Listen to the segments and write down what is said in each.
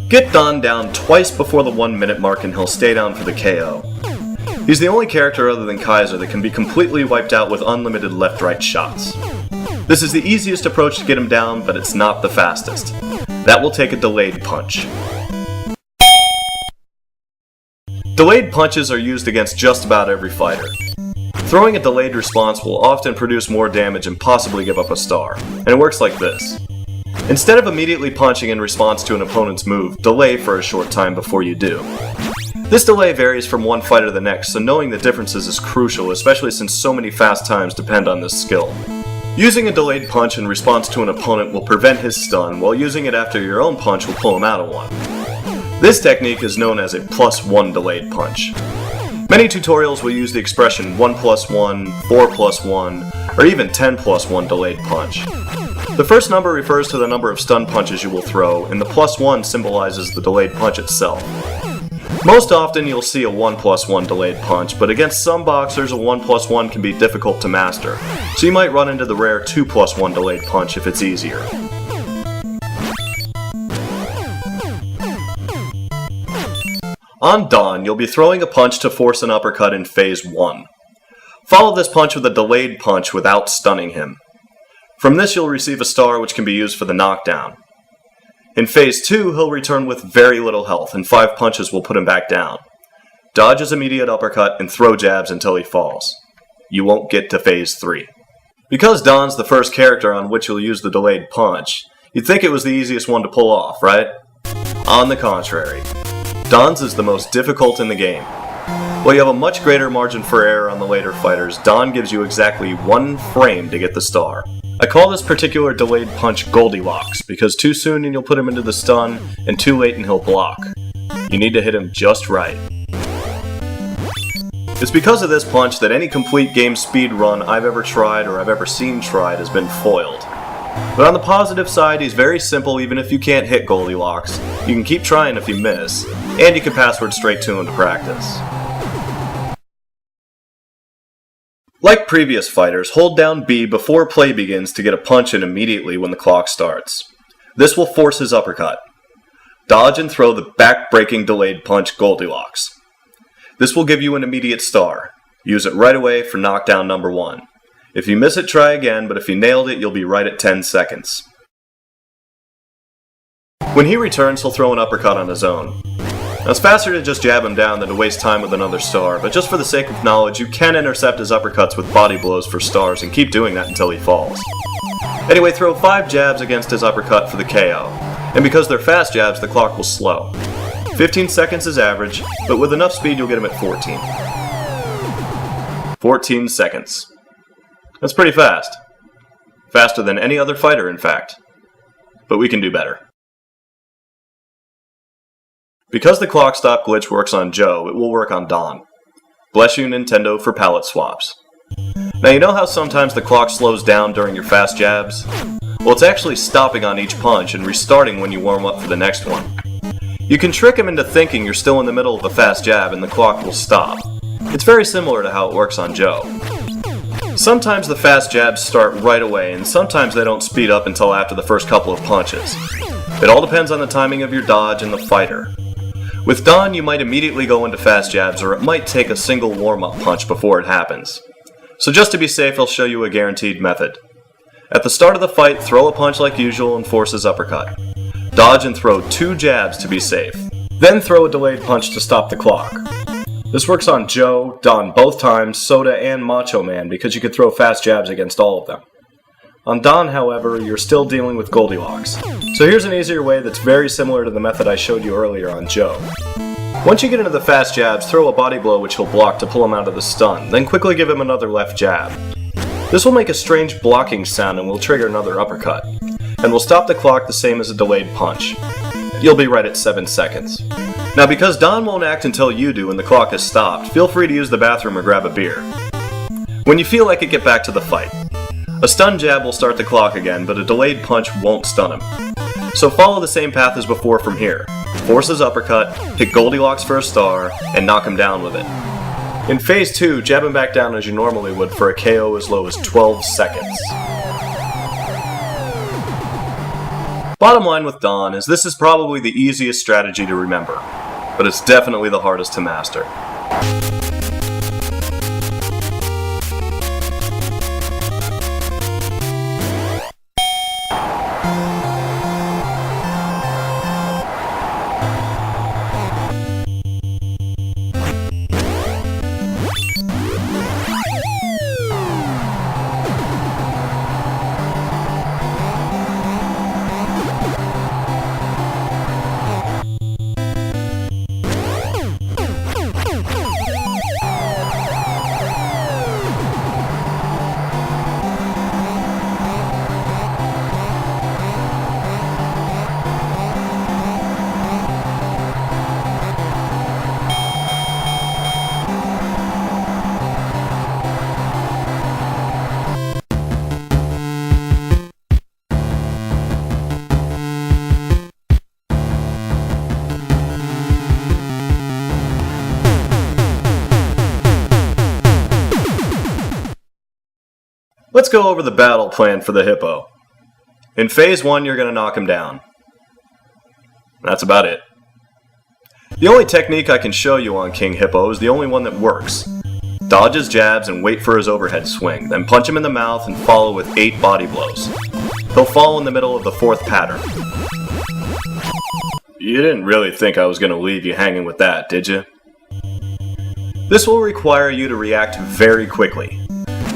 Get Don down twice before the 1 minute mark and he'll stay down for the KO. He's the only character other than Kaiser that can be completely wiped out with unlimited left-right shots. This is the easiest approach to get him down, but it's not the fastest. That will take a delayed punch. Delayed punches are used against just about every fighter. Throwing a delayed response will often produce more damage and possibly give up a star, and it works like this. Instead of immediately punching in response to an opponent's move, delay for a short time before you do. This delay varies from one fighter to the next, so knowing the differences is crucial, especially since so many fast times depend on this skill. Using a delayed punch in response to an opponent will prevent his stun, while using it after your own punch will pull him out of one. This technique is known as a +1 delayed punch. Many tutorials will use the expression 1+1, 4+1, or even 10+1 delayed punch. The first number refers to the number of stun punches you will throw, and the +1 symbolizes the delayed punch itself. Most often you'll see a 1+1 delayed punch, but against some boxers a 1+1 can be difficult to master, so you might run into the rare 2+1 delayed punch if it's easier. On Don, you'll be throwing a punch to force an uppercut in phase 1. Follow this punch with a delayed punch without stunning him. From this you'll receive a star which can be used for the knockdown. In phase 2, he'll return with very little health, and 5 punches will put him back down. Dodge his immediate uppercut and throw jabs until he falls. You won't get to phase 3. Because Don's the first character on which you'll use the delayed punch, you'd think it was the easiest one to pull off, right? On the contrary. Don's is the most difficult in the game. While you have a much greater margin for error on the later fighters, Don gives you exactly 1 frame to get the star. I call this particular delayed punch Goldilocks, because too soon and you'll put him into the stun, and too late and he'll block. You need to hit him just right. It's because of this punch that any complete game speed run I've ever tried or I've ever seen tried has been foiled. But on the positive side, he's very simple even if you can't hit Goldilocks. You can keep trying if you miss, and you can password straight to him to practice. Like previous fighters, hold down B before play begins to get a punch in immediately when the clock starts. This will force his uppercut. Dodge and throw the back-breaking delayed punch Goldilocks. This will give you an immediate star. Use it right away for knockdown number 1. If you miss it, try again, but if you nailed it, you'll be right at 10 seconds. When he returns, he'll throw an uppercut on his own. Now, it's faster to just jab him down than to waste time with another star, but just for the sake of knowledge, you can intercept his uppercuts with body blows for stars and keep doing that until he falls. Anyway, throw 5 jabs against his uppercut for the KO, and because they're fast jabs, the clock will slow. 15 seconds is average, but with enough speed you'll get him at 14. 14 seconds. That's pretty fast. Faster than any other fighter, in fact. But we can do better. Because the clock stop glitch works on Joe, it will work on Don. Bless you, Nintendo, for palette swaps. Now, you know how sometimes the clock slows down during your fast jabs? Well, it's actually stopping on each punch and restarting when you warm up for the next one. You can trick him into thinking you're still in the middle of a fast jab and the clock will stop. It's very similar to how it works on Joe. Sometimes the fast jabs start right away, and sometimes they don't speed up until after the first couple of punches. It all depends on the timing of your dodge and the fighter. With Don, you might immediately go into fast jabs, or it might take a single warm-up punch before it happens. So just to be safe, I'll show you a guaranteed method. At the start of the fight, throw a punch like usual and force his uppercut. Dodge and throw 2 jabs to be safe. Then throw a delayed punch to stop the clock. This works on Joe, Don both times, Soda, and Macho Man because you can throw fast jabs against all of them. On Don, however, you're still dealing with Goldilocks. So here's an easier way that's very similar to the method I showed you earlier on Joe. Once you get into the fast jabs, throw a body blow which he'll block to pull him out of the stun, then quickly give him another left jab. This will make a strange blocking sound and will trigger another uppercut, and will stop the clock the same as a delayed punch. You'll be right at 7 seconds. Now, because Don won't act until you do and the clock is stopped, feel free to use the bathroom or grab a beer. When you feel like it, get back to the fight. A stun jab will start the clock again, but a delayed punch won't stun him. So follow the same path as before from here. Force his uppercut, hit Goldilocks for a star, and knock him down with it. In phase 2, jab him back down as you normally would for a KO as low as 12 seconds. Bottom line with Don is this is probably the easiest strategy to remember, but it's definitely the hardest to master. Let's go over the battle plan for the Hippo. In Phase 1, you're going to knock him down. That's about it. The only technique I can show you on King Hippo is the only one that works. Dodge his jabs and wait for his overhead swing, then punch him in the mouth and follow with 8 body blows. He'll fall in the middle of the 4th pattern. You didn't really think I was going to leave you hanging with that, did you? This will require you to react very quickly.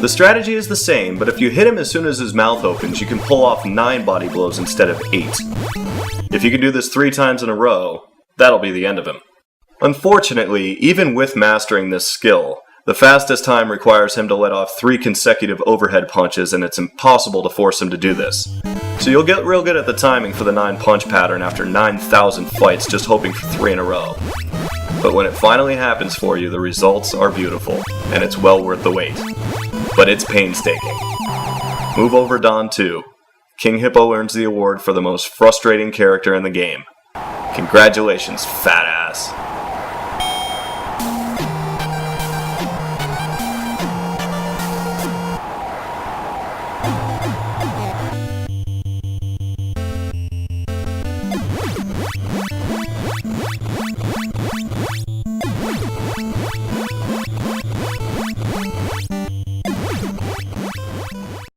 The strategy is the same, but if you hit him as soon as his mouth opens, you can pull off 9 body blows instead of 8. If you can do this 3 times in a row, that'll be the end of him. Unfortunately, even with mastering this skill, the fastest time requires him to let off 3 consecutive overhead punches, and it's impossible to force him to do this. So you'll get real good at the timing for the 9 punch pattern after 9,000 fights just hoping for 3 in a row. But when it finally happens for you, the results are beautiful, and it's well worth the wait. But it's painstaking. Move over Don 2. King Hippo earns the award for the most frustrating character in the game. Congratulations, fat ass.